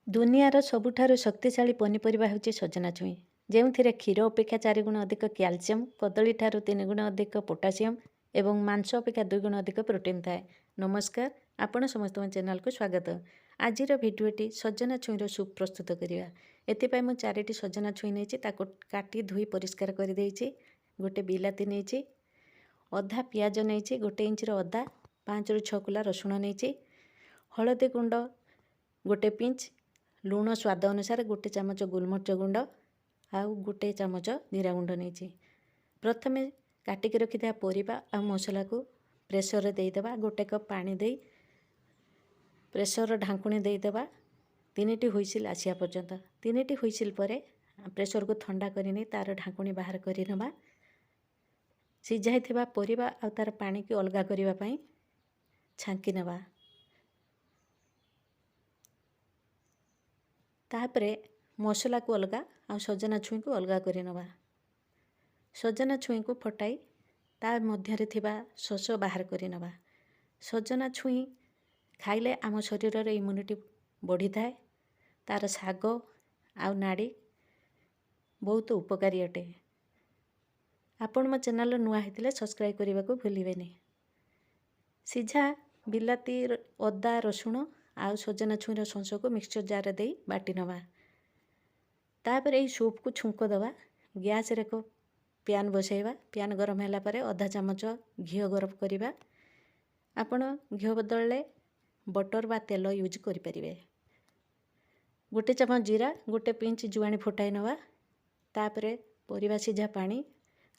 दुनियार सबुठारु शक्तिशाली पनीपरिबा हेउची सजना छुई जेउथिरे क्षीर अपेक्षा 4 गुण अधिक क्याल्सियम कदली ठारू 3 गुण अधिक पोटासियम एवं मांस अपेक्षा 2 गुण अधिक प्रोटीन थाए। नमस्कार, आपण समस्त चैनल को स्वागत। आजिर भिडियोटी सजना छुईर सूप प्रस्तुत करिया। एथिपाई मु 4टी सजना छुई नेछि ताको काटी धुई परिष्कार कर देइछि। गोटे बिलाती नेछि, अधा पियाज नेछि, 1 इंच अदा, 5 रु 6 कुला रसुण नेछि, हळदी गुंड गोटे पिंच, लुण स्वाद अनुसार 1 चामच गोलमरिच गुंड आउ 1 चामच जीरा गुंड नहीं। प्रथमे काटिक रखि परिबा आ मसला को प्रेसर देदेबा। 1 कप पानी दे प्रेसर ढांकुणी देदेबा 3टी हुइसिल आसिया पर्यंत। 3टी हुइसिल पर प्रेसर को ठंडा करनी तार ढांकुणी बाहर करनबा। सिझाइथिबा परिबा आ तार पानी की अलगा करिबा पई छांकी नबा। तापरे मसला को अलगा आ सजना छुई को अलगा करि नबा। सजना छुई को फटाई ता मध्य रे थिबा सस बाहर करि नबा। सजना छुई खाइले आम शरीर रे इम्यूनिटी बढ़ी थाए। तार साग आ नाड़ी बहुत उपकारी अटे। आपण मो चैनल नुआ हेतिले सब्सक्राइब करबा को भूलिबेनी। सिझा बिलाती अदा रसुण आउ सजना छुईर सौंस को मिक्सचर जार दे बाटी नवा। तापर यही सूप को छुंक दवा। गैस रे को प्यान बसैबा। प्यान गरम होला परे आधा चामच घी गरम करिबा। आपण घी बदलले बटर बा तेल यूज करि परिबे। 1 चामच जीरा, 1 पिंच जुआणी फुटाई नवा। तापरे परिबा सिझा पानी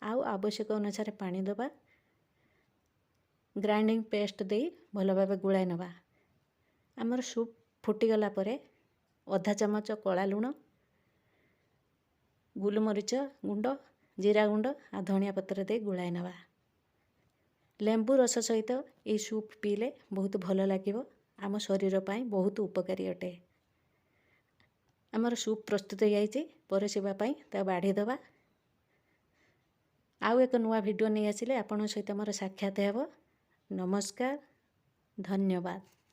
आउ आवश्यक अनुसार पानी दबा। ग्राइंडिंग पेस्ट दे भल भाबे गुळाई नवा। आमर सूप फुटी गला परे आधा चामच कला लुण, गोलमरिच गुंड, जीरा गुंड आ धनिया पत्र दे गुळाई नवा। लेंबू रस सहित ये सूप पीले बहुत भल लागिवो। आम शरीर पाई बहुत उपकारी अटे। आमर सूप प्रस्तुत हो जाइए। परसिबा पाई ता बाढ़ी दबा। आउ एक नुआ वीडियो नहीं आसिले आपण सहित मोर साक्षात हेबो। नमस्कार, धन्यवाद।